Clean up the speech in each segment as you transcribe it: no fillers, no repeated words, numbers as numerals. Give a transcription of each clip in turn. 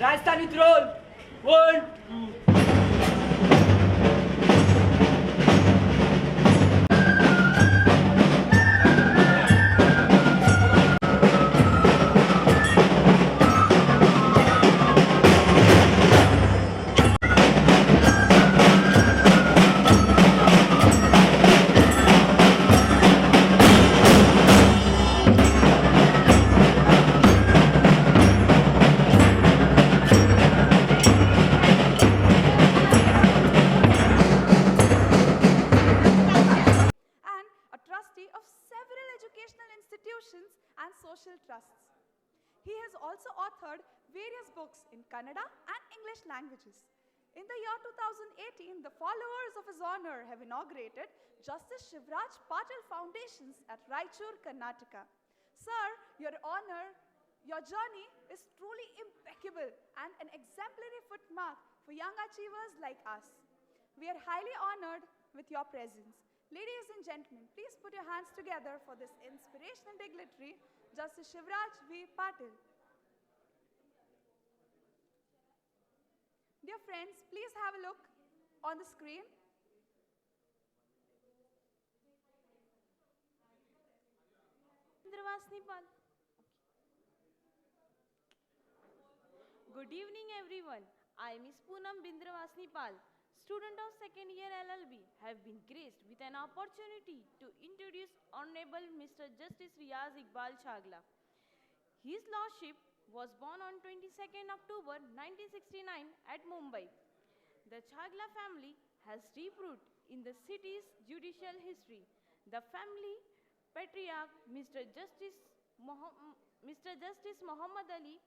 Rajasthani throne. 1, 2. And social trusts. He has also authored various books in Kannada and English languages. In the year 2018, the followers of his honor have inaugurated Justice Shivraj Patil Foundations at Raichur, Karnataka. Sir, your honor, your journey is truly impeccable and an exemplary footmark for young achievers like us. We are highly honored with your presence. Ladies and gentlemen, please put your hands together for this inspirational dignitary, Justice Shivraj V. Patil. Dear friends, please have a look on the screen. Good evening everyone. I am Poonam Bindravasni Pal, student of second year LLB, have been graced with an opportunity to introduce Honorable Mr. Justice Riaz Iqbal Chagla. His Lordship was born on 22nd October 1969 at Mumbai. The Chagla family has deep root in the city's judicial history. The family patriarch Mr. Justice Muhammad Ali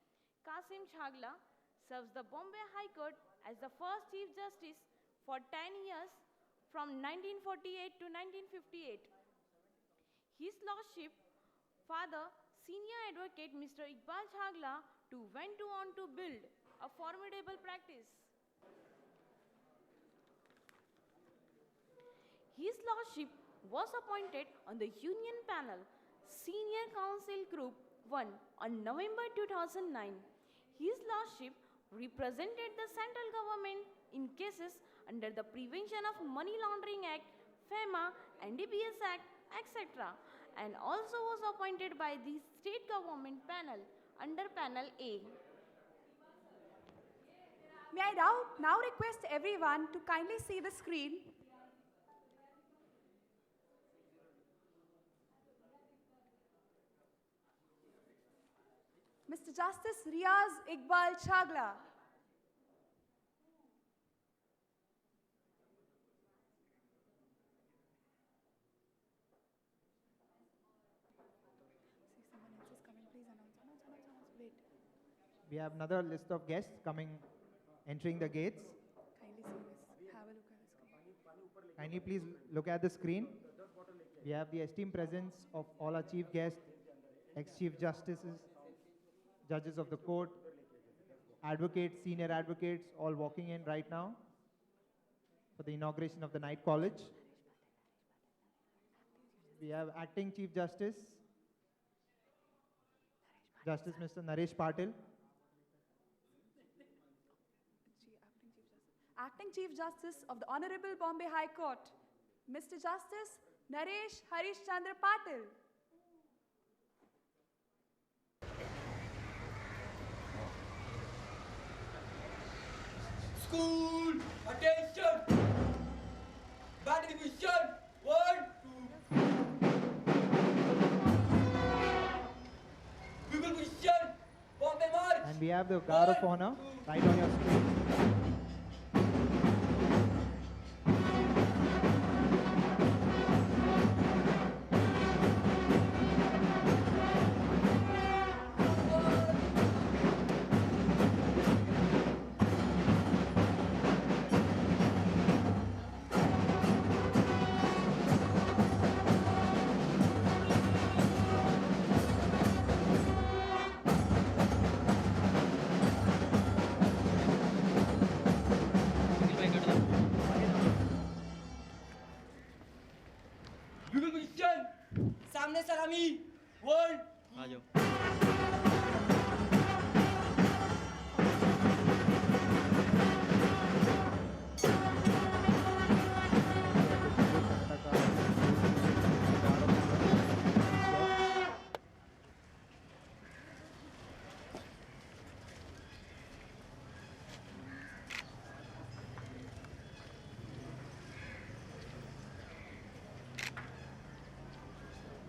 Qasim Chagla serves the Bombay High Court as the first Chief Justice for 10 years from 1948 to 1958. His Lordship, Father, Senior Advocate Mr. Iqbal Chagla went on to build a formidable practice. His Lordship was appointed on the Union Panel, Senior Council Group 1 on November 2009. His Lordship represented the central government in cases under the Prevention of Money Laundering Act, FEMA, NDPS Act, etc. and also was appointed by the state government panel under Panel A. May I now request everyone to kindly see the screen. Mr. Justice Riaz Iqbal Chagla. We have another list of guests entering the gates. Kindly see this. Have a look at the screen. Kindly please look at the screen. We have the esteemed presence of all our chief guests, ex-chief justices, judges of the court, advocates, senior advocates, all walking in right now for the inauguration of the Night College. We have acting Chief Justice, Justice Mr. Naresh Patil. Acting Chief Justice of the Honorable Bombay High Court, Mr. Justice Naresh Harish Chandra Patil. School, attention! Band division, 1, 2. Bugle position, Bombay march. And we have the guard of honor right on your screen. Bugle position, सामने सलामी, 1, 2.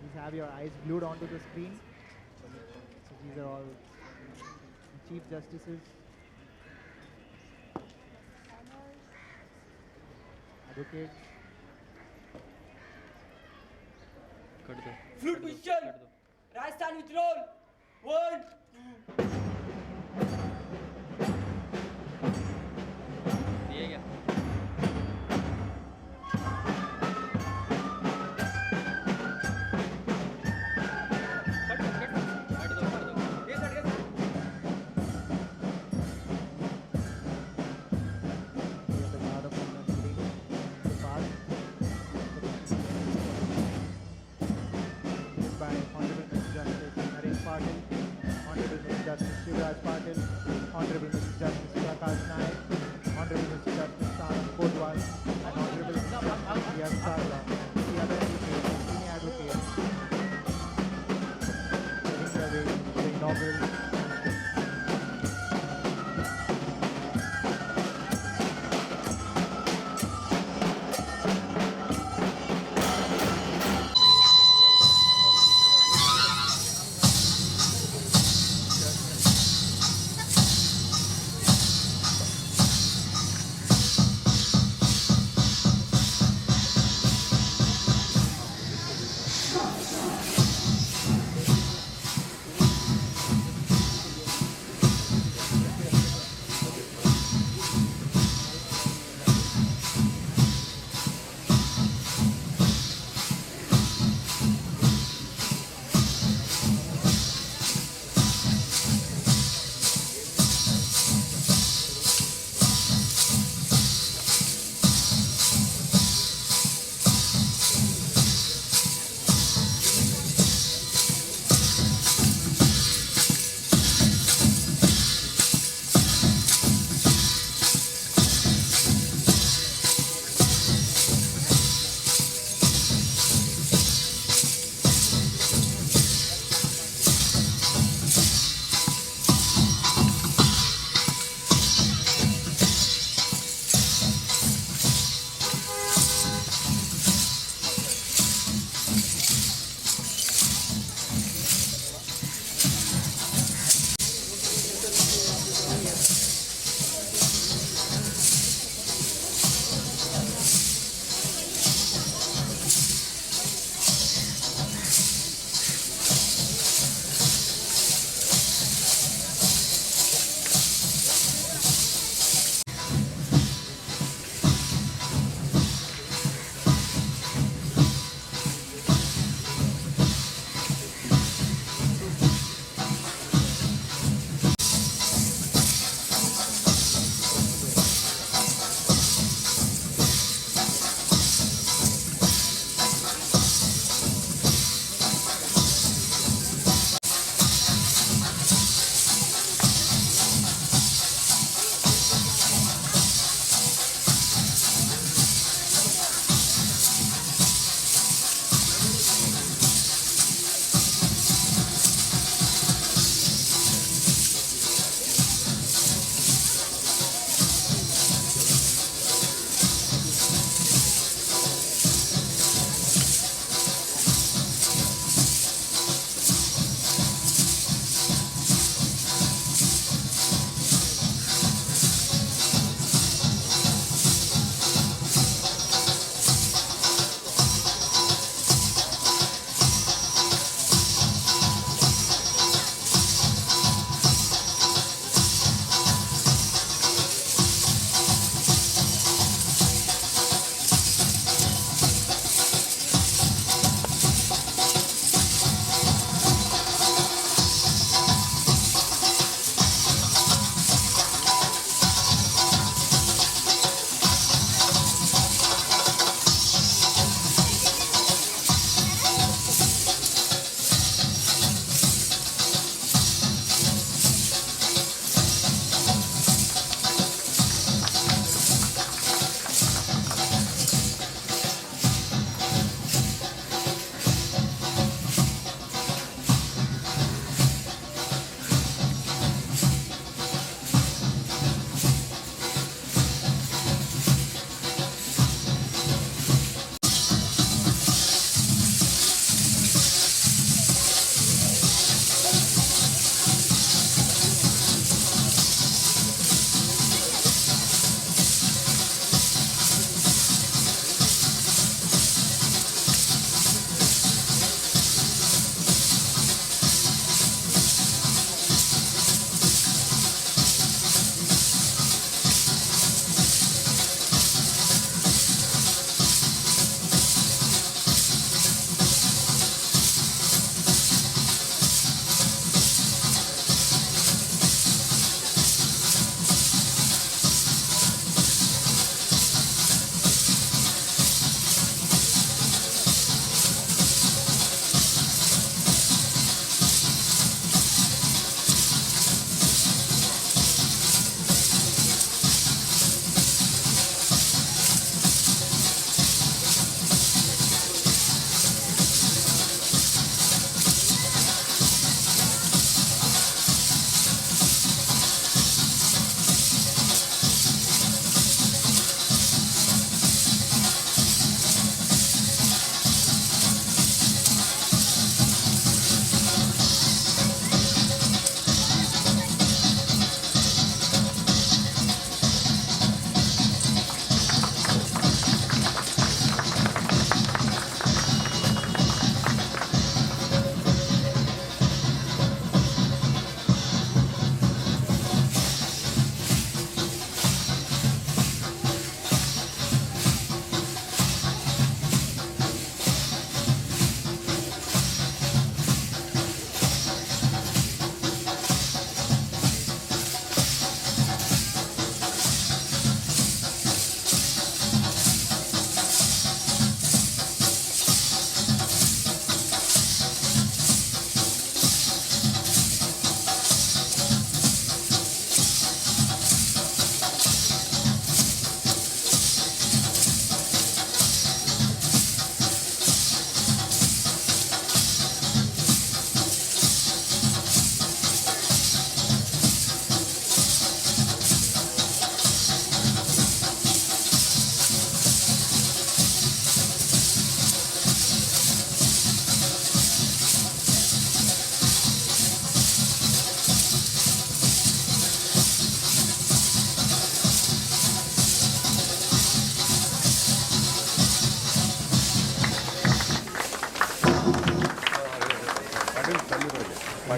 Please have your eyes glued onto the screen. So these are all the Chief Justices, advocates. Flute position, Rajasthan with roll, 1, 2. We have the guard of honor sitting in the path. By Honorable Mr. Justice Naresh Patil, Honorable Mr. Justice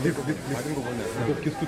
Honorable Mr.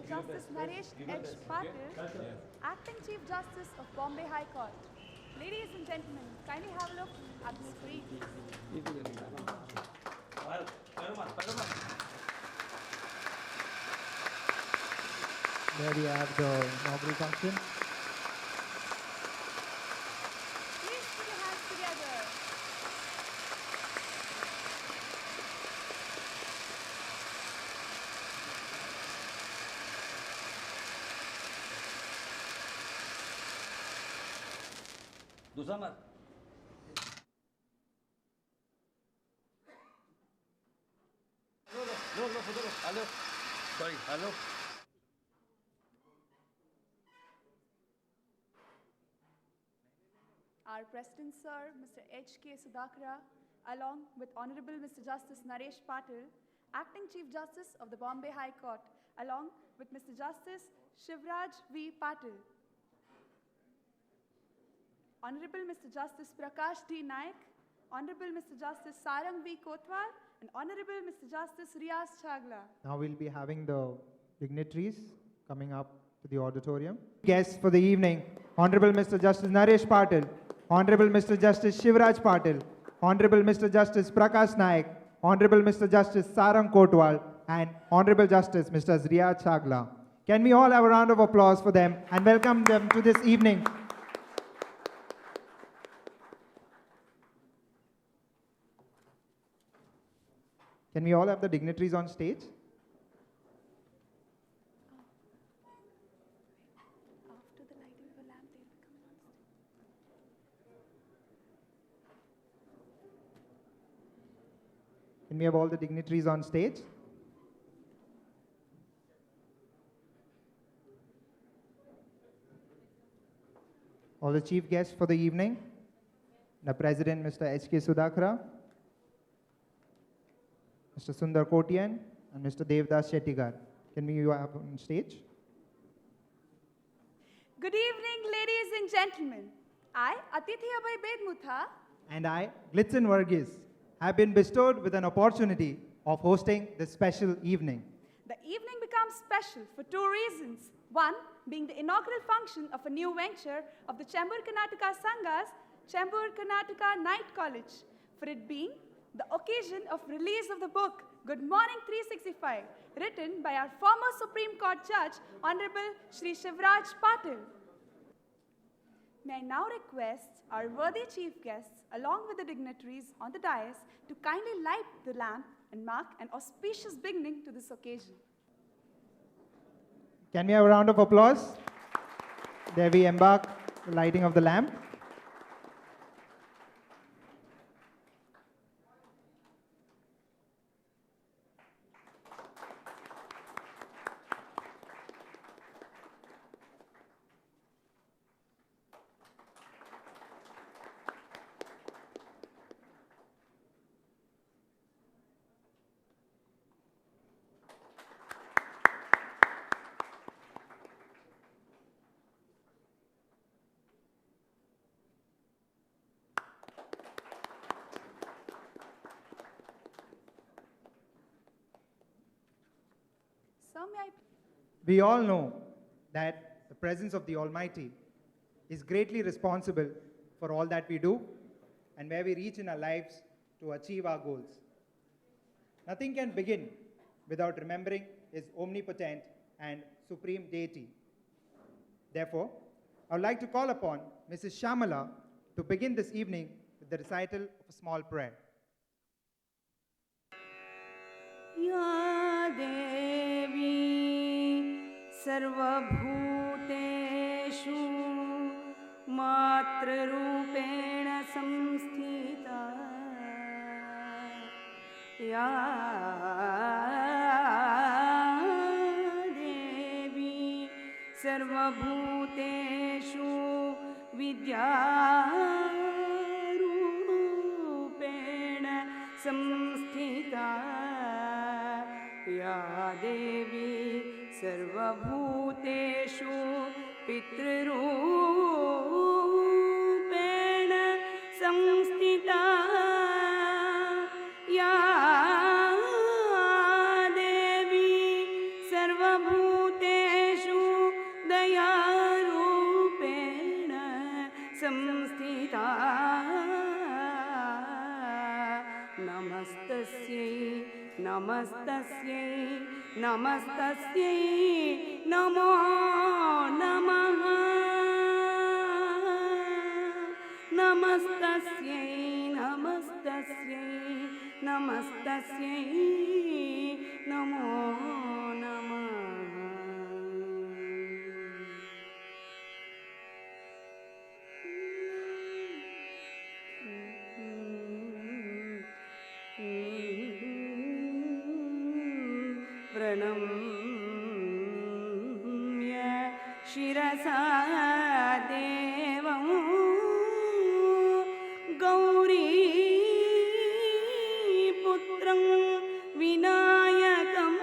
Justice Naresh H. Patil, Acting Chief Justice of Bombay High Court. Ladies and gentlemen, kindly have a look at the screen. There we have the inaugural function. Please put your hands together. दूसरा मत लो photo लो hello sorry hello Our President Sir, Mr. H.K. Sudhakara, along with Honorable Mr. Justice Naresh Patil, Acting Chief Justice of the Bombay High Court, along with Mr. Justice Shephards V. Patil, Honorable Mr. Justice Prakash D. Naik, Honorable Mr. Justice Sarang V. Kotwal, and Honorable Mr. Justice Riaz Chagla. Now we'll be having the dignitaries coming up to the auditorium. Guests for the evening, Honorable Mr. Justice Naresh Patil, Honorable Mr. Justice Shivraj Patil, Honorable Mr. Justice Prakash Naik, Honorable Mr. Justice Sarang Kotwal, and Honorable Justice Mr. Riaz Chagla. Can we all have a round of applause for them and welcome them to this evening? Can we all have the dignitaries on stage? After the lighting of a lamp, they will come on stage. Can we have all the dignitaries on stage? All the chief guests for the evening, the President, Mr. H.K. Sudhakara, Mr. Sundar Kotian, and Mr. Devdas Shettigar. Can we have on stage? Good evening, ladies and gentlemen. I, Atithi Abhay Bedmutha, And I, Glitzen Varghese, have been bestowed with an opportunity of hosting this special evening. the evening becomes special for two reasons. One, being the inaugural function of a new venture of the Chembur Karnataka Sanghas, Chembur Karnataka Night College, for it being the occasion of release of the book, Good Morning 365, written by our former Supreme Court Judge, Honorable Shri Shivraj Patil. May I now request our worthy chief guests, along with the dignitaries on the dais, to kindly light the lamp and mark an auspicious beginning to this occasion. Can we have a round of applause? There we embark the lighting of the lamp. Sir, may I... We all know that the presence of the Almighty is greatly responsible for all that we do and where we reach in our lives to achieve our goals. Nothing can begin without remembering His omnipotent and supreme deity. Therefore, I would like to call upon Mrs. Shamala to begin this evening with the recital of a small prayer. या देवी सर्वभूतेषु मातृरूपेण संस्थिता या देवी सर्वभूतेषु विद्यारूपेण संस्थिता या देवी सर्वभूतेषु पितृरूपेण संस्थिता या देवी सर्वभूतेषु दयारूपेण संस्थिता नमस्तस्यै नमस्तस्यै नमस्तस्यै नमो नमः नमस्तस्यै नमस्तस्यै नमस्तस्यै नमो नमः प्रणम्य शिरसा देवं गौरीपुत्रं विनायकं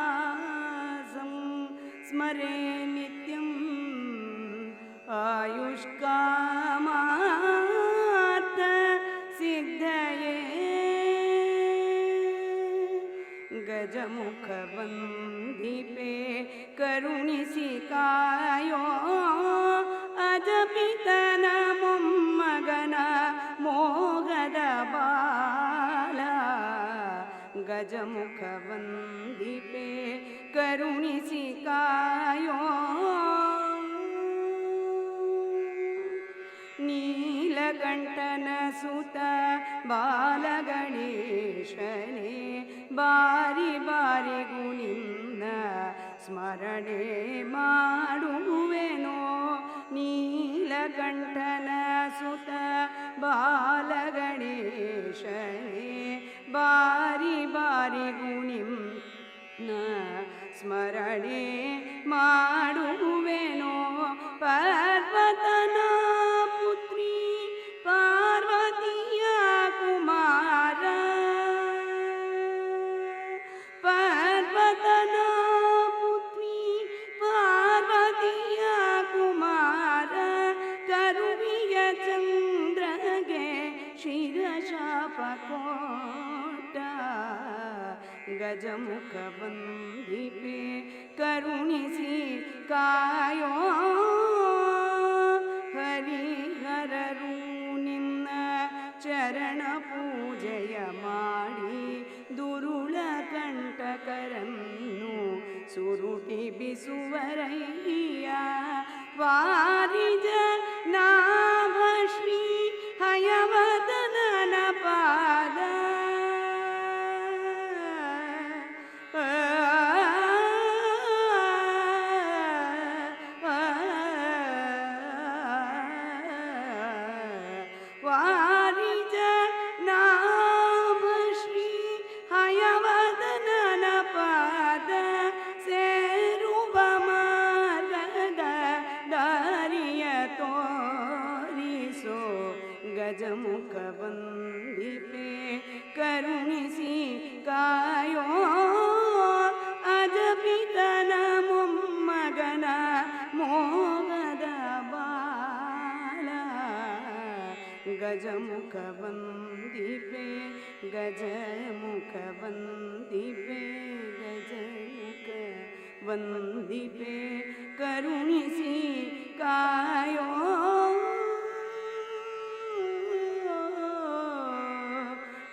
भक्तावासं स्मरे नित्यम् आयुष्कामार्थ सिद्धये गजमुखवन्दिपे करुणिसि कायो अजपितन मोम्मगन मोहद बाला गजमुखवन्दिपे करुणिसि कायो नीलकण्ठन सुत बालगणेशने बारि बारिगु निन्न स्मರಣೆ ಮಾಡುವೆನೋ ನೀಲಕಂಠನ ಸುತ ಬಾಲಗಣೇಶನೇ ಬಾರಿ ಬಾರಿಗು ನಿನ್ನ ಸ್ಮರಣೆ ಮಾಡುವೆನೋ ಪರ್ವತನ ಪುತ್ರಿ ಪಾರ್ವತಿಯ ಕುಮಾರ ಪರ್ವತನ ಪುತ್ರಿ ಪಾರ್ವತಿಯ ಕುಮಾರ ಕರುವಿಯ ಚಂದ್ರಗೆ ಶಿರಶಾಪ ಕೋಟ ಗಜಮುಖ ಬಂದಿಪೆ ಕರುಣಿಸಿ ಕಾಯೋ ಹರಿಹರರು ನಿನ್ನ ಚರಣ ಪೂಜೆಯ ಮಾಡಿ ದುರುಳ ಕಂಟಕರನ್ನು ಸುರುಟಿ ಬಿಸುವರಯ್ಯ ವಾರಿಜ ನಾಭಶ್ರೀ ಹಯವದನನ ಪಾದ ವಾರಿಜ ನಾಭಶ್ರೀ ಹಯವದನನ ಪಾದ ಸೇರುವ ಮಾರ್ಗದ ದಾರಿಯ ತೋರಿಸೋ ಗಜಮುಖ ಬಂದಿಪೆ ಕರುಣಿಸಿ ಕಾಯೋ ಅಜಪಿತನ ಮೊಮ್ಮಗನ ಮೋಗದ ಬಾಲ ಗಜಮುಖ ಬಂದಿಪೆ ಗಜಮುಖ ಬಂದಿಪೆ ಗಜಮುಖ ಬಂದಿಪೆ ಕರುಣಿಸಿ ಕಾಯೋ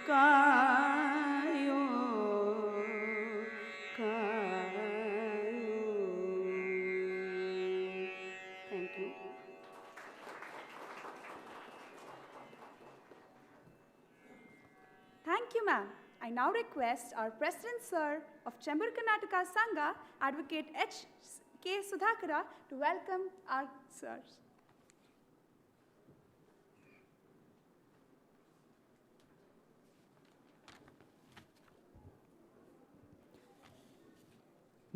ಕಾಯೋ ಕಾಯೋ thank you. Thank you, ma'am. I now request our President Sir of Chembur Karnataka Sangha, Advocate H.K. Sudhakara, to welcome our sirs.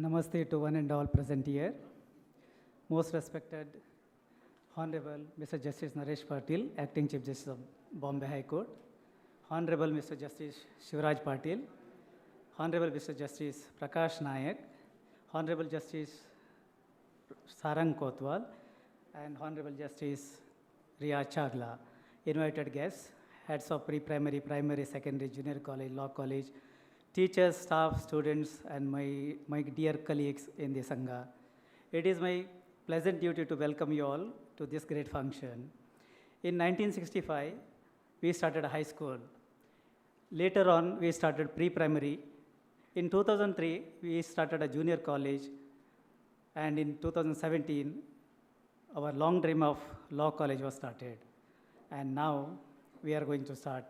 Namaste to one and all present here. Most respected Honorable Mr. Justice Naresh Patil, Acting Chief Justice of Bombay High Court. Honorable Mr. Justice Shivraj Patil. Honorable Mr. Justice Prakash Nayak. Honorable Justice Sarang Kotwal. And Honorable Justice Riya Chagla. Invited guests, heads of pre-primary, primary, secondary, junior college, law college, teachers, staff, students, and my dear colleagues in the Sangha. It is my pleasant duty to welcome you all to this great function. In 1965, we started a high school. Later on, we started pre-primary. In 2003, we started a junior college. And in 2017, our long dream of law college was started. And now, we are going to start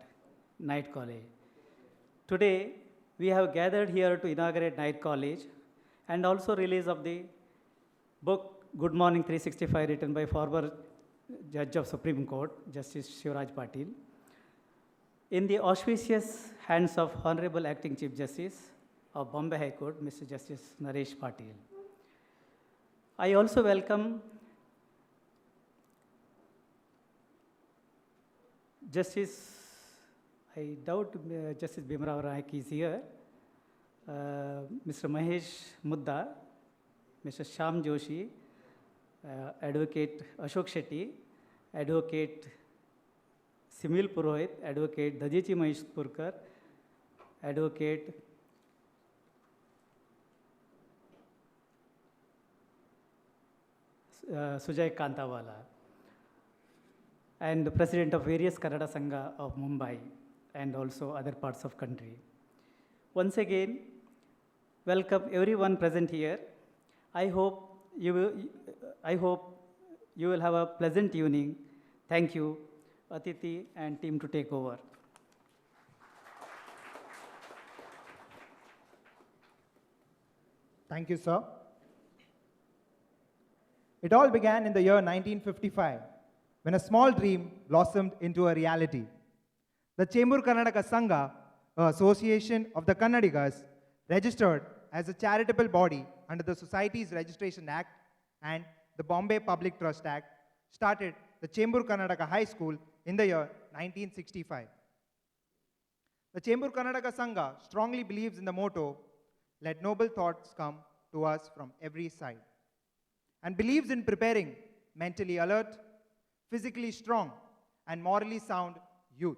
night college. Today, we have gathered here to inaugurate night college and also release of the book Good Morning 365 written by former Judge of Supreme Court, Justice Shivraj Patil. In the auspicious hands of Honorable Acting Chief Justice of Bombay High Court, Mr. Justice Naresh Patil. I also welcome Justice, I doubt Justice Bhimrao Nayak is here, Mr. Mahesh Mudda, Mr. Shyam Joshi, Advocate Ashok Shetty, Advocate Simil Purohit, Advocate Dajichi Maheshpurkar, Advocate Sujay Kantawala, and the President of various Kannada Sangha of Mumbai and also other parts of country. Once again, welcome everyone present here. I hope you will have a pleasant evening. Thank you, Atiti and team to take over. Thank you, sir. It all began in the year 1955, when a small dream blossomed into a reality. The Chembur Karnataka Sangha, an association of the Kannadigas, registered as a charitable body under the Societies Registration Act and the Bombay Public Trust Act, started the Chembur Karnataka High School in the year 1965. The Chembur Karnataka Sangha strongly believes in the motto, "Let noble thoughts come to us from every side," and believes in preparing mentally alert, physically strong, and morally sound youth.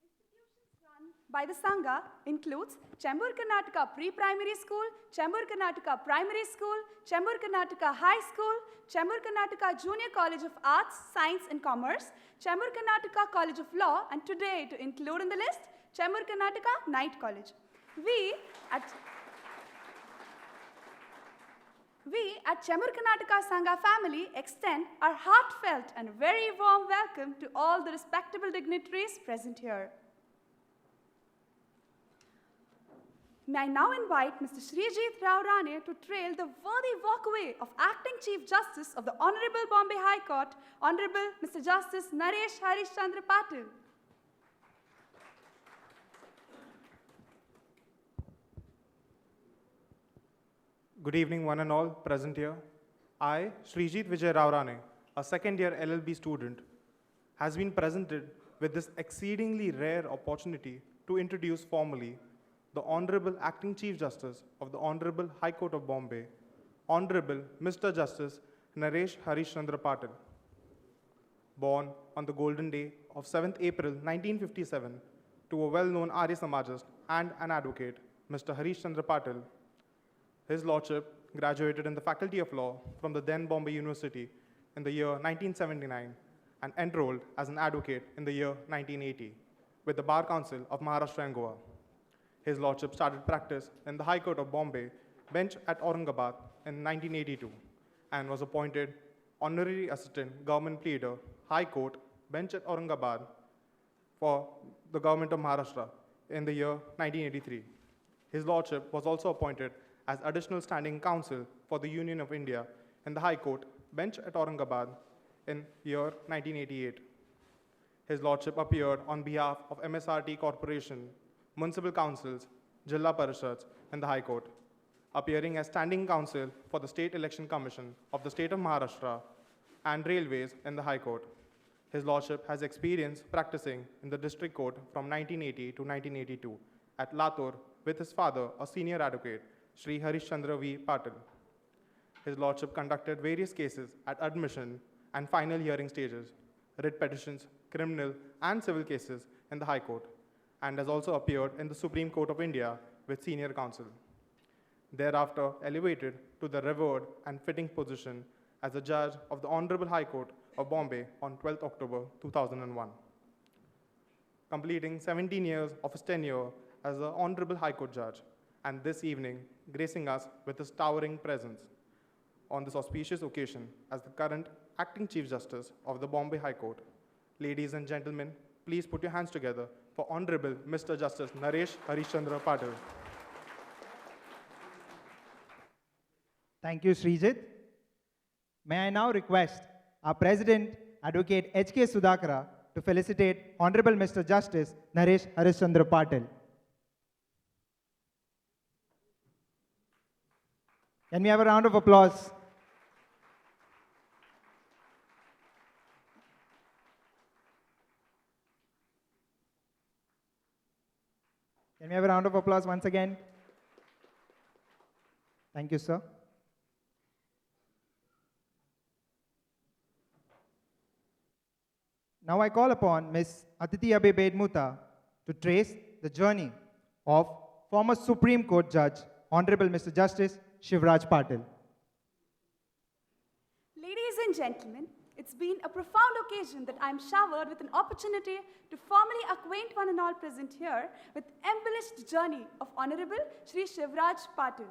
Institutions run by the Sangha includes Chembur Karnataka Pre-Primary School, Chembur Karnataka Primary School, Chembur Karnataka High School, Chembur Karnataka Junior College of Arts, Science and Commerce, Chembur Karnataka College of Law, and today, to include in the list, Chembur Karnataka Night College. We at Chembur Karnataka Sangha family extend our heartfelt and very warm welcome to all the respectable dignitaries present here. May I now invite Mr. Srijit Rao Rane to trail the worthy walkway of Acting Chief Justice of the Honorable Bombay High Court, Honorable Mr. Justice Naresh Harishchandra Patil. Good evening, one and all present here. I, Srijit Vijay Rao Rane, a second-year LLB student, has been presented with this exceedingly rare opportunity to introduce formally the Honorable Acting Chief Justice of the Honorable High Court of Bombay, Honorable Mr. Justice Naresh Harishchandra Patil. Born on the golden day of 7th April 1957 to a well-known Arya Samajist and an advocate, Mr. Harishchandra Patil, his Lordship graduated in the Faculty of Law from the then Bombay University in the year 1979 and enrolled as an advocate in the year 1980 with the Bar Council of Maharashtra and Goa. His Lordship started practice in the High Court of Bombay, bench at Aurangabad in 1982 and was appointed Honorary Assistant Government Pleader, High Court, bench at Aurangabad for the Government of Maharashtra in the year 1983. His Lordship was also appointed as Additional Standing Counsel for the Union of India in the High Court, bench at Aurangabad in year 1988. His Lordship appeared on behalf of MSRT Corporation, Municipal Councils, Jilla Parishads, and the High Court. appearing as standing counsel for the State Election Commission of the State of Maharashtra and Railways in the High Court. His Lordship has experience practicing in the District Court from 1980 to 1982 at Latur with his father, a senior advocate, Sri Harishchandra V. Patil. His Lordship conducted various cases at admission and final hearing stages, writ petitions, criminal and civil cases in the High Court, and has also appeared in the Supreme Court of India with senior counsel. Thereafter elevated to the revered and fitting position as a judge of the Honorable High Court of Bombay on 12th October 2001. Completing 17 years of his tenure as the Honorable High Court judge, and this evening gracing us with his towering presence on this auspicious occasion as the current Acting Chief Justice of the Bombay High Court. Ladies and gentlemen, please put your hands together for Honorable Mr. Justice Naresh Harishchandra Patil. Thank you, Srijit. May I now request our President, Advocate H.K. Sudhakara, to felicitate Honorable Mr. Justice Naresh Harishchandra Patil. Can we have a round of applause? Can we have a round of applause once again? Thank you, sir. Now I call upon Ms. Aditi Abe Bedmuta to trace the journey of former Supreme Court Judge, Honorable Mr. Justice Shivraj Patil. Ladies and gentlemen, it's been a profound occasion that I'm showered with an opportunity to formally acquaint one and all present here with embellished journey of Honorable Shri Shivraj Patil.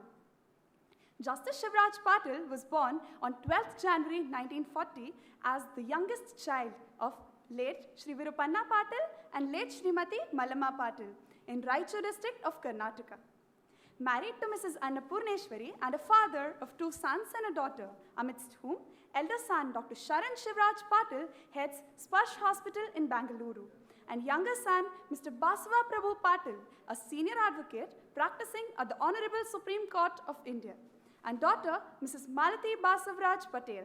Justice Shivraj Patil was born on 12th January 1940 as the youngest child of late Shri Virupanna Patil and late Srimati Mallamma Patil in Raichur district of Karnataka. Married to Mrs. Annapurneshwari and a father of 2 sons and a daughter, amidst whom elder son Dr. Sharan Shivraj Patil heads Sparsh Hospital in Bangalore, and younger son Mr. Basava Prabhu Patil, a senior advocate practicing at the Honorable Supreme Court of India, and daughter Mrs. Malati Basavraj Patel.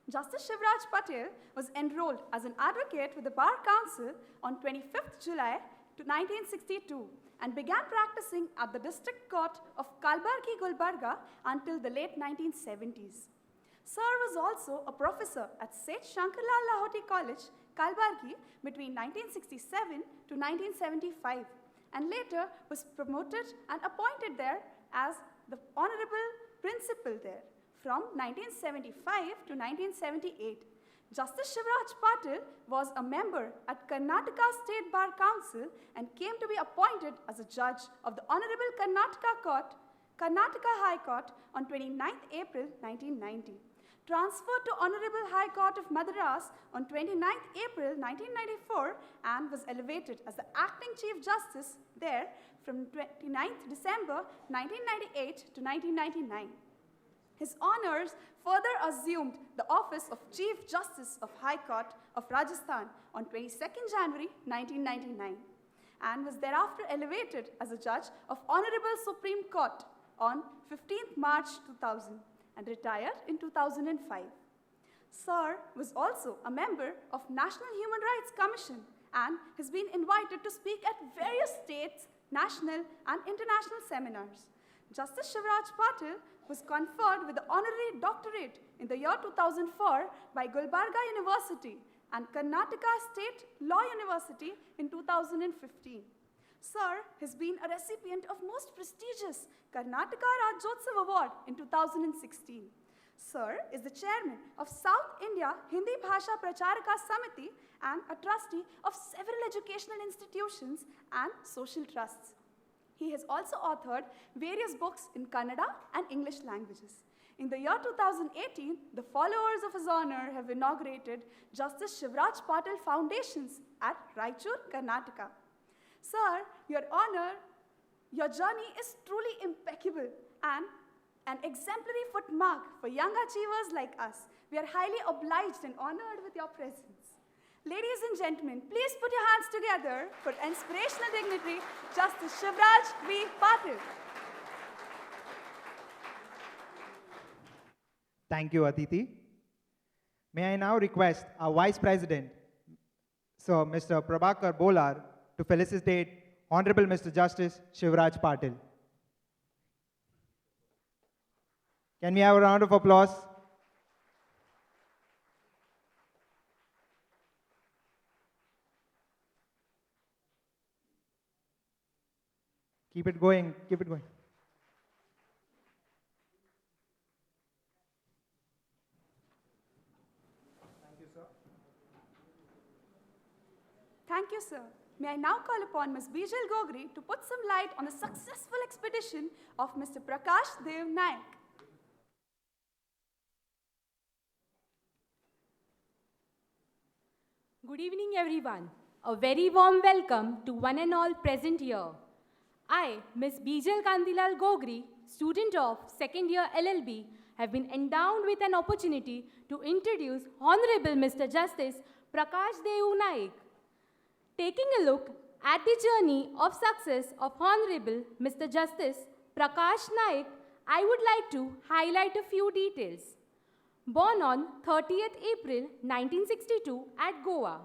Justice Shivraj Patil was enrolled as an advocate with the Bar Council on 25th July 1962 and began practicing at the District Court of Kalbargi Gulbarga until the late 1970s. Sir was also a professor at Seth Shankarlal Lahoti College, Kalbargi between 1967 to 1975 and later was promoted and appointed there as the Honorable Principal there from 1975 to 1978. Justice Shivraj Patil was a member at Karnataka State Bar Council and came to be appointed as a judge of the Honorable Karnataka High Court on 29th April 1990. Transferred to Honorable High Court of Madras on 29th April 1994 and was elevated as the Acting Chief Justice there from 29th December 1998 to 1999. His honors further assumed the office of Chief Justice of High Court of Rajasthan on 22nd January 1999 and was thereafter elevated as a judge of Honorable Supreme Court on 15th March 2000 and retired in 2005. Sir was also a member of National Human Rights Commission and has been invited to speak at various states, national and international seminars. Justice Shivraj Patil was conferred with the honorary doctorate in the year 2004 by Gulbarga University and Karnataka State Law University in 2015. Sir has been a recipient of most prestigious Karnataka Rajyotsav Award in 2016. Sir is the chairman of South India Hindi Bhasha Pracharaka Samiti and a trustee of several educational institutions and social trusts. He has also authored various books in Kannada and English languages. In the year 2018, the followers of His Honor have inaugurated Justice Shivraj Patil Foundations at Raichur, Karnataka. Sir, Your Honor, your journey is truly impeccable and an exemplary footmark for young achievers like us. We are highly obliged and honored with your presence. Ladies and gentlemen, please put your hands together for inspirational dignitary, Justice Shivraj V. Patil. Thank you, Aditi. May I now request our Vice President, Sir Mr. Prabhakar Bolar, to felicitate Honorable Mr. Justice Shivraj Patil. Can we have a round of applause? Keep it going, keep it going. Thank you, sir. May I now call upon Ms. Bijal Gogri to put some light on the successful expedition of Mr. Prakash Dev Naik. Good evening, everyone. A very warm welcome to one and all present here. I, Ms. Bijal Kandilal Gogri, student of second year LLB, have been endowed with an opportunity to introduce Honorable Mr. Justice Prakash Dev Naik. Taking a look at the journey of success of Honorable Mr. Justice Prakash Naik, I would like to highlight a few details. Born on 30th April 1962 at Goa,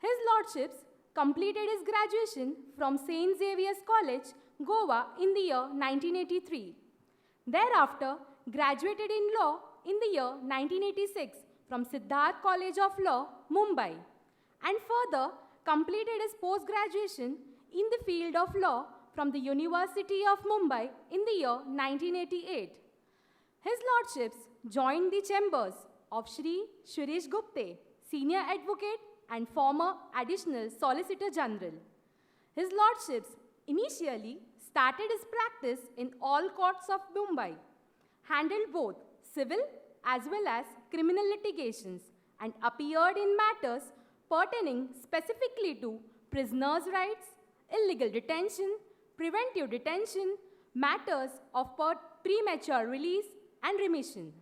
His Lordships completed his graduation from St. Xavier's College, Goa in the year 1983. Thereafter, graduated in law in the year 1986 from Siddharth College of Law, Mumbai, and further completed his post-graduation in the field of law from the University of Mumbai in the year 1988. His Lordships joined the chambers of Shri Shirish Gupte, Senior Advocate and former Additional Solicitor General. His Lordships initially started his practice in all courts of Mumbai, handled both civil as well as criminal litigations, and appeared in matters pertaining specifically to prisoners' rights, illegal detention, preventive detention, matters of premature release and remission.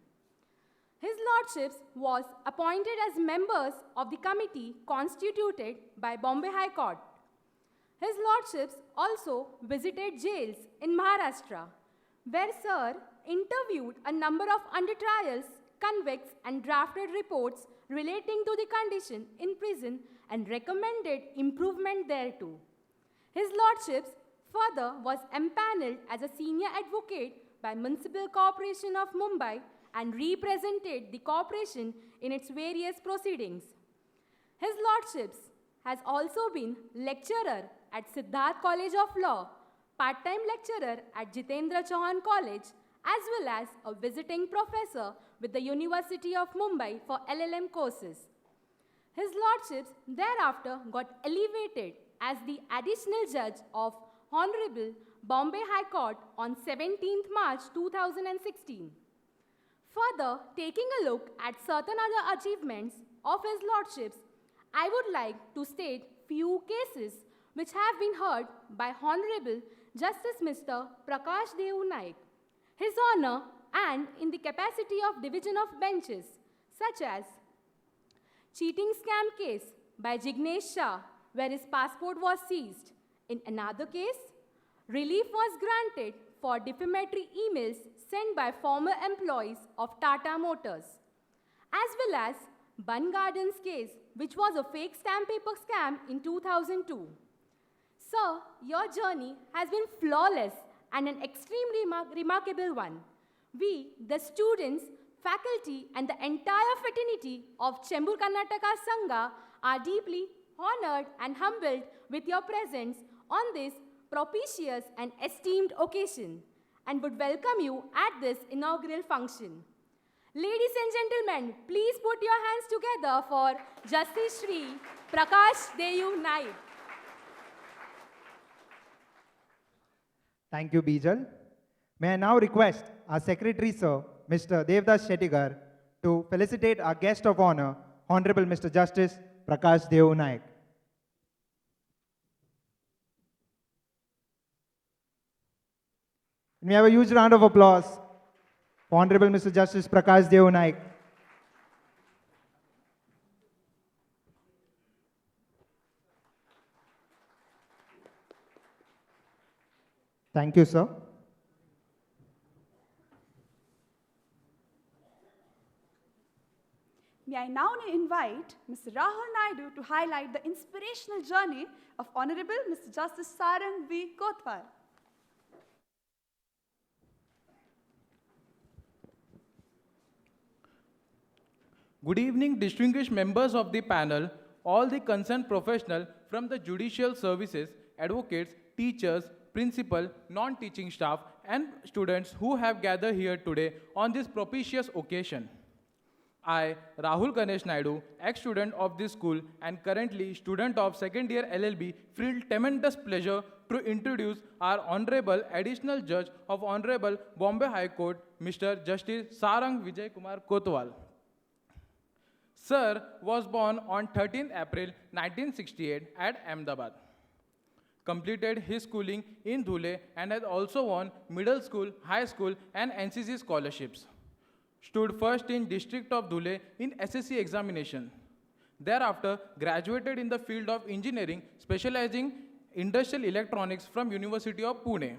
His Lordships was appointed as members of the committee constituted by Bombay High Court. His Lordships also visited jails in Maharashtra, where Sir interviewed a number of under trials, convicts, and drafted reports relating to the condition in prison and recommended improvement thereto. His Lordships further was empaneled as a senior advocate by Municipal Corporation of Mumbai and represented the corporation in its various proceedings. His Lordships has also been lecturer at Siddharth College of Law, part-time lecturer at Jitendra Chauhan College, as well as a visiting professor with the University of Mumbai for LLM courses. His Lordships thereafter got elevated as the additional judge of Honorable Bombay High Court on 17th March 2016. Further, taking a look at certain other achievements of His Lordships, I would like to state few cases which have been heard by Honorable Justice Mr. Prakash Dev Naik, His Honor, and in the capacity of division of benches, such as cheating scam case by Jignesh Shah, where his passport was seized. In another case, relief was granted for defamatory emails sent by former employees of Tata Motors, as well as Bun Gardens case, which was a fake stamp paper scam in 2002. Sir, your journey has been flawless and an extremely remarkable one. We, the students, faculty, and the entire fraternity of Chembur Karnataka Sangha are deeply honored and humbled with your presence on this propitious and esteemed occasion, and would welcome you at this inaugural function. Ladies and gentlemen, please put your hands together for Justice Shri Prakash Dev Naik. Thank you, Bijal. May I now request our Secretary, Sir, Mr. Devdas Shettigar, to felicitate our guest of honor, Honorable Mr. Justice Prakash Dev Naik. Can we have a huge round of applause for Honorable Mr. Justice Prakash Dev Naik. Thank you, sir. May I now invite Mr. Rahul Naidu to highlight the inspirational journey of Honorable Mr. Justice Sarang V. Kotwal. Good evening, distinguished members of the panel, all the concerned professionals from the judicial services, advocates, teachers, principal, non-teaching staff, and students who have gathered here today on this propitious occasion. I, Rahul Ganesh Naidu, ex-student of this school and currently student of second year LLB, feel tremendous pleasure to introduce our Honorable Additional Judge of Honorable Bombay High Court, Mr. Justice Sarang Vijay Kumar Kotwal. Sir was born on 13th April 1968 at Ahmedabad. Completed his schooling in Dhule and has also won middle school, high school and NCC scholarships. Stood first in District of Dhule in SSC examination. Thereafter, graduated in the field of engineering, specializing industrial electronics from University of Pune.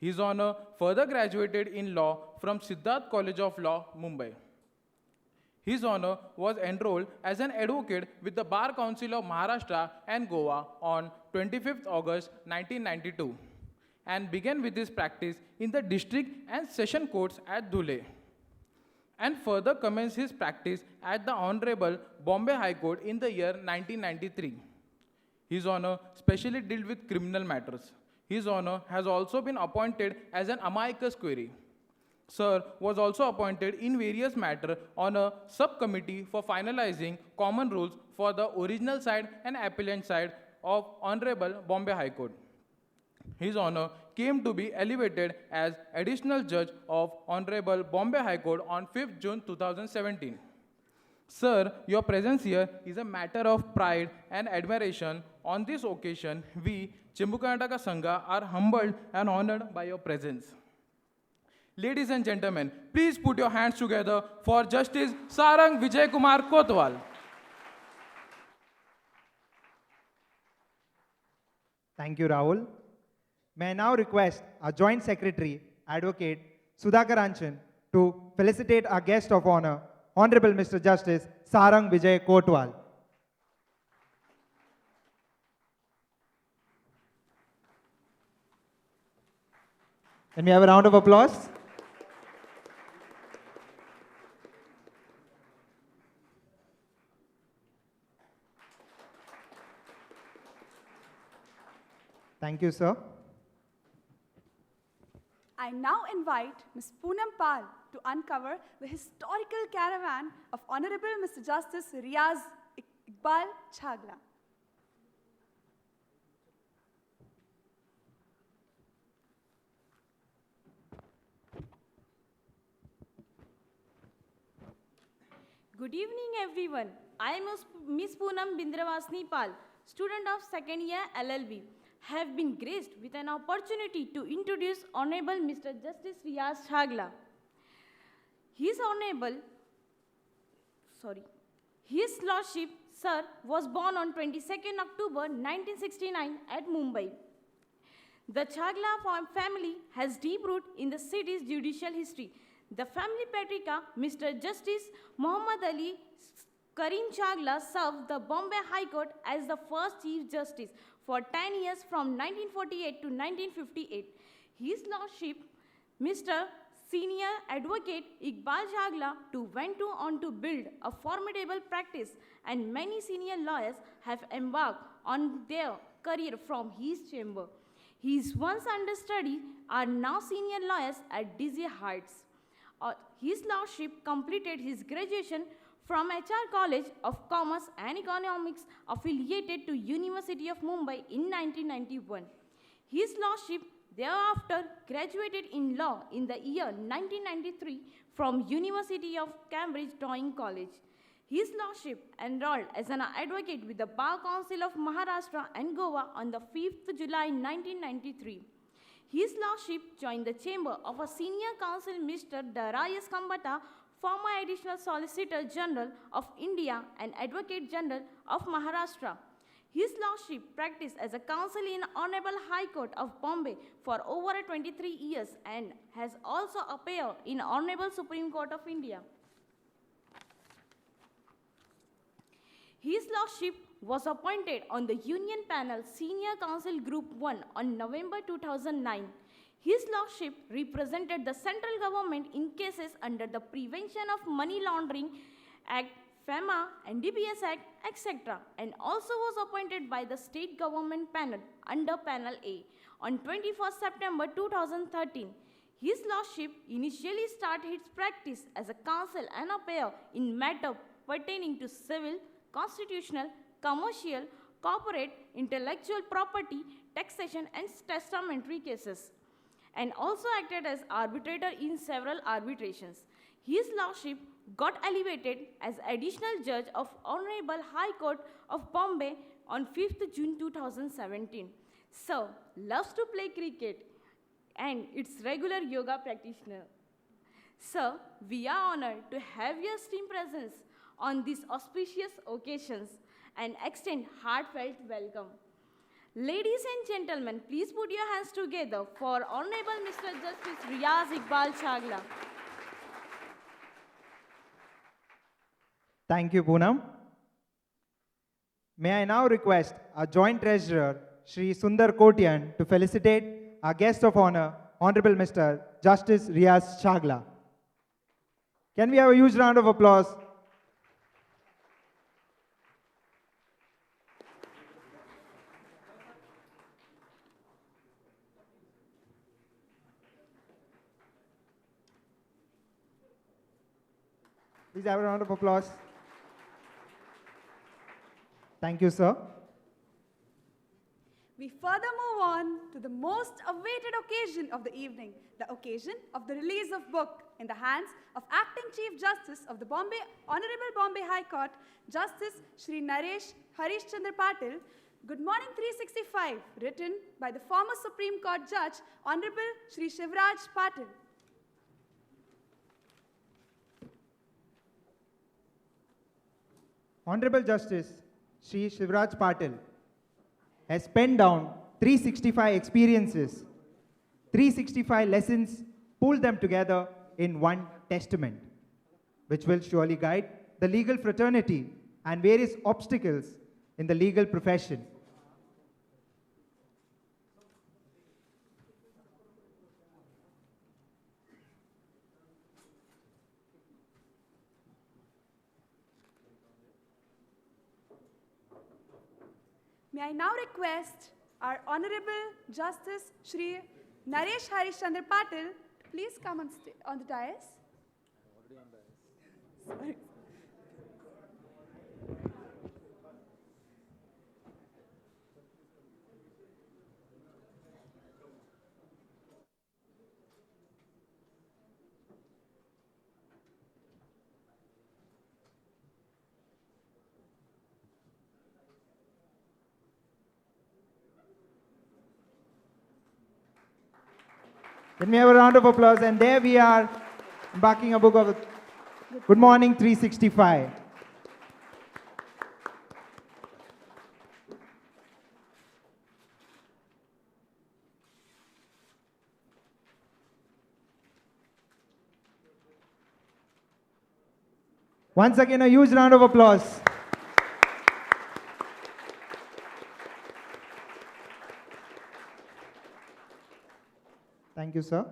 His Honor further graduated in law from Siddharth College of Law, Mumbai. His Honor was enrolled as an advocate with the Bar Council of Maharashtra and Goa on 25th August 1992 and began with his practice in the district and session courts at Dhule, and further commenced his practice at the Honorable Bombay High Court in the year 1993. His Honor specially dealt with criminal matters. His Honor has also been appointed as an amicus curiae. Sir was also appointed in various matters on a subcommittee for finalizing common rules for the original side and appellant side of Honorable Bombay High Court. His Honor came to be elevated as Additional Judge of Honorable Bombay High Court on 5th June 2017. Sir, your presence here is a matter of pride and admiration. On this occasion, we, Chembur Karnataka Sangha, are humbled and honored by your presence. Ladies and gentlemen, please put your hands together for Justice Sarang Vijay Kumar Kotwal. Thank you, Rahul. May I now request our Joint Secretary, Advocate Sudhakar Anchan, to felicitate our guest of honor, Honorable Mr. Justice Sarang Vijay Kotwal. Can we have a round of applause? Thank you, sir. I now invite Ms. Poonam Pal to uncover the historical caravan of Honorable Mr. Justice Riaz Iqbal Chagla. Good evening, everyone. I am Miss Poonam Bindravasni Pal, student of second year LLB, have been graced with an opportunity to introduce Honorable Mr. Justice Riaz Chagla. His Lordship, Sir, was born on 22nd October 1969 at Mumbai. The Chagla family has deep root in the city's judicial history. The family patriarch, Mr. Justice Muhammad Ali Karim Chagla, served the Bombay High Court as the first Chief Justice for 10 years from 1948 to 1958. His Lordship, Mr. Senior Advocate Iqbal Chagla went on to build a formidable practice, and many senior lawyers have embarked on their career from his chamber. His once understudy are now senior lawyers at dizzy heights. His Lordship completed his graduation from HR College of Commerce and Economics, affiliated to University of Mumbai in 1991. His Lordship thereafter graduated in law in the year 1993 from University of Cambridge Drawing College. His Lordship enrolled as an advocate with the Bar Council of Maharashtra and Goa on the 5th July 1993. His Lordship joined the chamber of a senior counsel, Mr. Darius Kambata, former Additional Solicitor General of India and Advocate General of Maharashtra. His Lordship practiced as a counsel in Honorable High Court of Bombay for over 23 years and has also appeared in Honorable Supreme Court of India. His Lordship was appointed on the Union Panel Senior Counsel Group 1 on November 2009. His Lordship represented the central government in cases under the Prevention of Money Laundering Act, FEMA, NDPS Act, etc. and also was appointed by the state government panel under Panel A on 21st September 2013. His Lordship initially started his practice as a counsel and a payer in matters pertaining to civil, constitutional, commercial, corporate, intellectual property, taxation and testamentary cases, and also acted as arbitrator in several arbitrations. His Lordship got elevated as additional judge of Honorable High Court of Bombay on 5th June 2017. Sir loves to play cricket and its regular yoga practitioner. Sir, we are honored to have your esteemed presence on these auspicious occasions and extend heartfelt welcome. Ladies and gentlemen, please put your hands together for Honorable Mr. Justice Riaz Iqbal Chagla. Thank you, Poonam. May I now request our Joint Treasurer, Shri Sundar Kotian, to felicitate our guest of honor, Honorable Mr. Justice Riaz Chagla. Can we have a huge round of applause? Please have a round of applause. Thank you, sir. We further move on to the most awaited occasion of the evening, the occasion of the release of book in the hands of Acting Chief Justice of the Honorable Bombay High Court, Justice Shri Naresh Harish Chandra Patil, Good Morning 365, written by the former Supreme Court Judge, Honorable Shri Shivraj Patil. Honorable Justice Shri Shivraj Patil has penned down 365 experiences, 365 lessons, pulled them together in one testament, which will surely guide the legal fraternity and various obstacles in the legal profession. May I now request our Honorable Justice Shri Naresh Harish Chandra Patil to please come on the dais. Sorry. Can we have a round of applause? And there we are, embarking a book of Good Morning 365. Once again, a huge round of applause. Thank you, sir.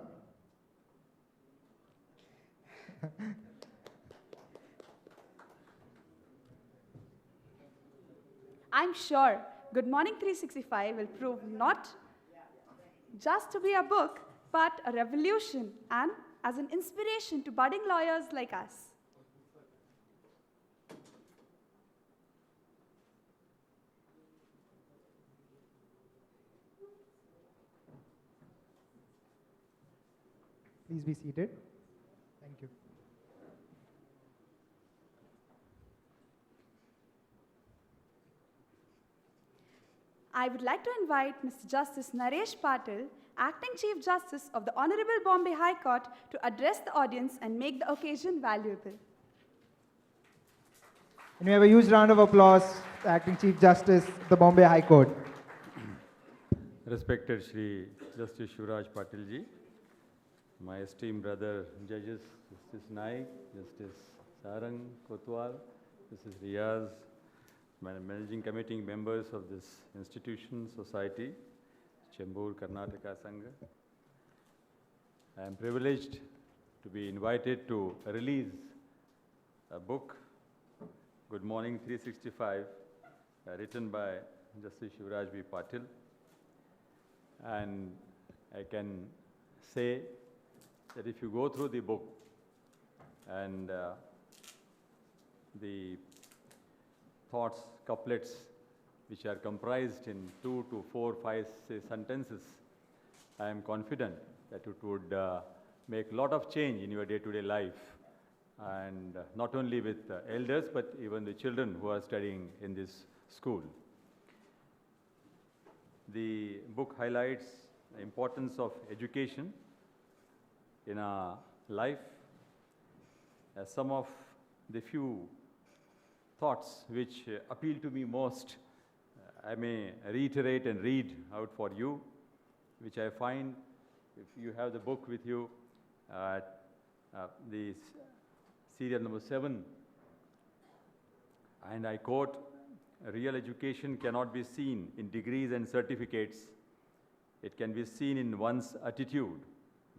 I'm sure Good Morning 365 will prove not just to be a book, but a revolution and as an inspiration to budding lawyers like us. Please be seated. Thank you. I would like to invite Mr. Justice Naresh Patil, Acting Chief Justice of the Honorable Bombay High Court, to address the audience and make the occasion valuable. And we have a huge round of applause to Acting Chief Justice of the Bombay High Court. Respected Shri Justice Shivraj Patil ji, my esteemed brother judges, Justice Naik, Justice Sarang Kotwal, Justice Riaz, managing committee members of this institution, society, Chembur Karnataka Sangha. I am privileged to be invited to release a book, Good Morning 365, written by Justice Shivraj B. Patil. And I can say that if you go through the book and the thoughts, couplets, which are comprised in 2 to 4, 5 sentences, I am confident that it would make a lot of change in your day-to-day life, and not only with elders, but even the children who are studying in this school. The book highlights the importance of education in our life. As some of the few thoughts which appeal to me most, I may reiterate and read out for you, which I find, if you have the book with you, the serial number 7, and I quote, "Real education cannot be seen in degrees and certificates. It can be seen in one's attitude,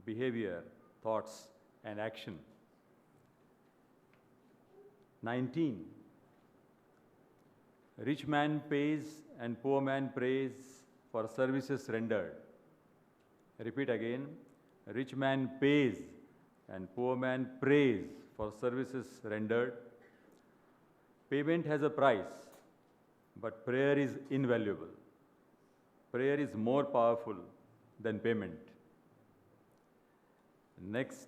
behavior, thoughts, and action." 19. Rich man pays and poor man prays for services rendered. Repeat again. Rich man pays and poor man prays for services rendered. Payment has a price, but prayer is invaluable. Prayer is more powerful than payment. Next,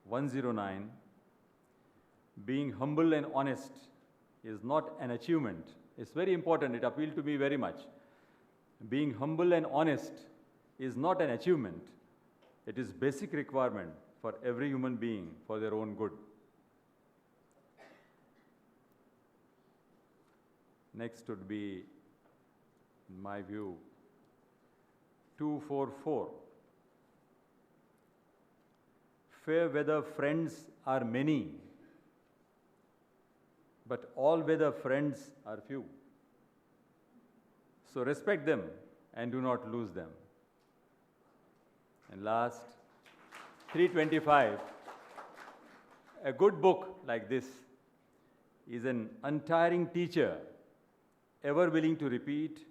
109. Being humble and honest is not an achievement. It's very important. It appealed to me very much. Being humble and honest is not an achievement. It is basic requirement for every human being for their own good. Next would be, in my view, 244. Fair weather friends are many, but all weather friends are few. So respect them and do not lose them. And last, 325. A good book like this is an untiring teacher, ever willing to repeat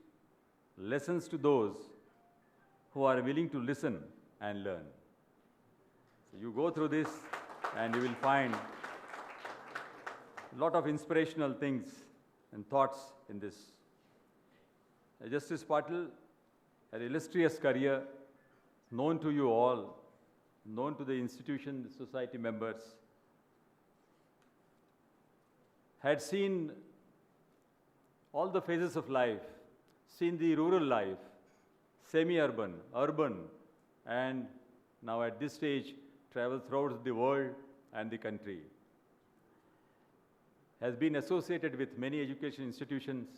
lessons to those who are willing to listen and learn. So you go through this and you will find a lot of inspirational things and thoughts in this. Justice Patil, an illustrious career, known to you all, known to the institution, the society members, had seen all the phases of life, seen the rural life, semi-urban, urban, and now at this stage, travel throughout the world and the country. Has been associated with many education institutions,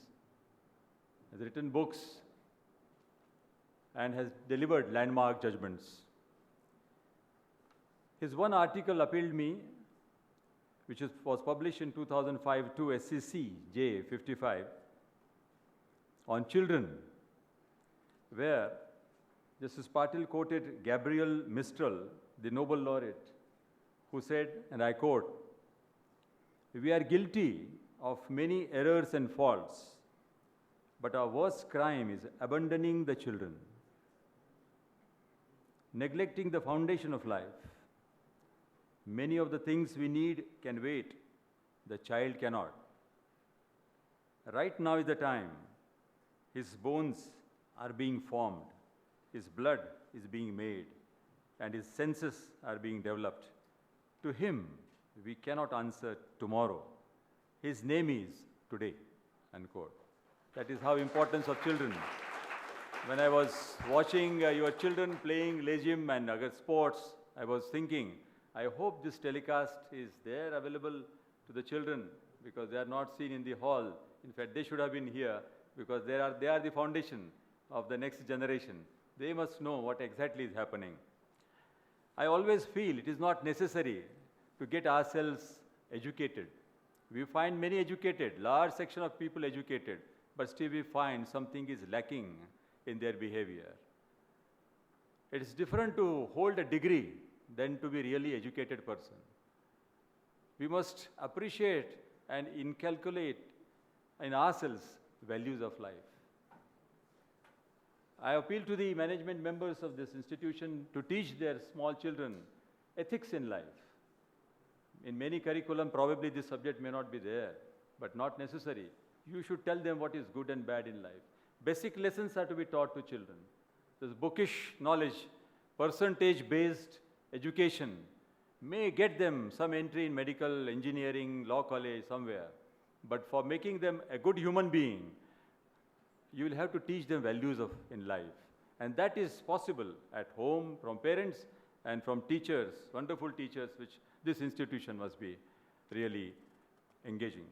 has written books, and has delivered landmark judgments. His one article appealed me, which was published in 2005 to SCC J55 on children, where Justice Patil quoted Gabriel Mistral, the Nobel laureate, who said, and I quote, "We are guilty of many errors and faults, but our worst crime is abandoning the children, neglecting the foundation of life. Many of the things we need can wait, the child cannot. Right now is the time. His bones are being formed, his blood is being made, and his senses are being developed. To him, we cannot answer tomorrow. His name is today," unquote. That is how importance of children. When I was watching your children playing legium and other sports, I was thinking, I hope this telecast is there available to the children, because they are not seen in the hall. In fact, they should have been here, because they are the foundation of the next generation. They must know what exactly is happening. I always feel it is not necessary to get ourselves educated. We find many educated, large section of people educated, but still we find something is lacking in their behavior. It is different to hold a degree than to be really educated person. We must appreciate and inculcate in ourselves values of life. I appeal to the management members of this institution to teach their small children ethics in life. In many curriculum, probably this subject may not be there, but not necessary. You should tell them what is good and bad in life. Basic lessons are to be taught to children. This bookish knowledge, percentage-based education may get them some entry in medical, engineering, law college, somewhere. But for making them a good human being, you will have to teach them values in life. And that is possible at home, from parents and from teachers, wonderful teachers, which this institution must be really engaging.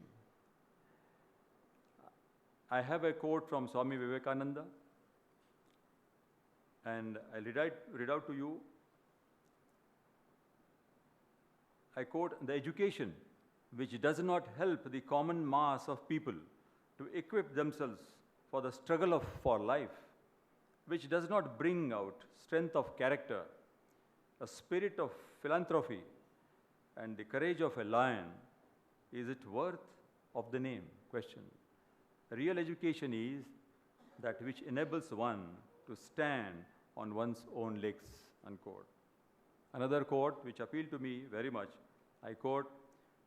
I have a quote from Swami Vivekananda, and I'll read out to you. I quote, "The education which does not help the common mass of people to equip themselves for the struggle for life, which does not bring out strength of character, a spirit of philanthropy, and the courage of a lion, is it worth of the name?" Question. Real education is that which enables one to stand on one's own legs, unquote. Another quote which appealed to me very much, I quote,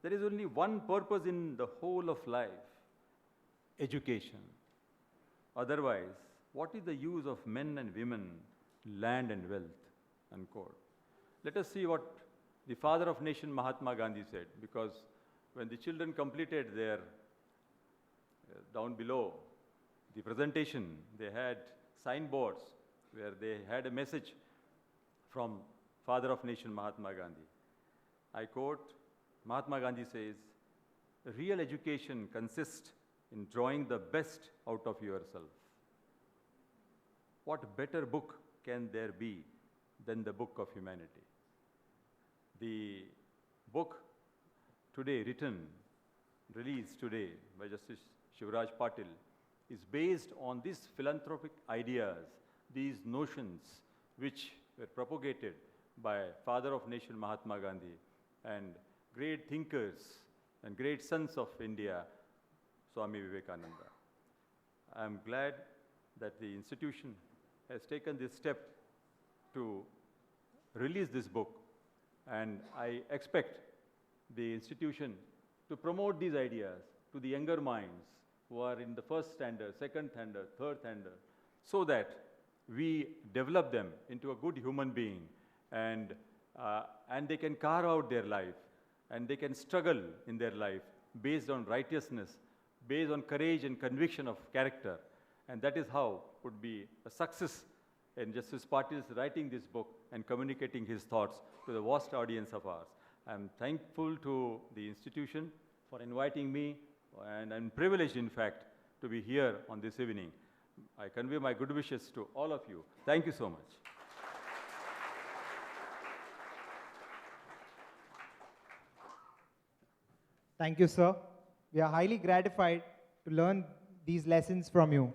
"There is only one purpose in the whole of life, education. Otherwise, what is the use of men and women, land and wealth?" Unquote. Let us see what the father of nation Mahatma Gandhi said, because when the children completed their, down below, the presentation, they had signboards where they had a message from father of nation Mahatma Gandhi. I quote, Mahatma Gandhi says, "Real education consists in drawing the best out of yourself." What better book can there be than the book of humanity? The book today written, released today by Justice Shivraj Patil, is based on these philanthropic ideas, these notions which were propagated by father of nation Mahatma Gandhi and great thinkers and great sons of India, Swami Vivekananda. I am glad that the institution has taken this step to release this book, and I expect the institution to promote these ideas to the younger minds who are in the first standard, second standard, third standard, so that we develop them into a good human being, and they can carve out their life, and they can struggle in their life based on righteousness, based on courage and conviction of character. And that is how would be a success in Justice Patil's writing this book and communicating his thoughts to the vast audience of ours. I am thankful to the institution for inviting me, and I'm privileged, in fact, to be here on this evening. I convey my good wishes to all of you. Thank you so much. Thank you, sir. We are highly gratified to learn these lessons from you.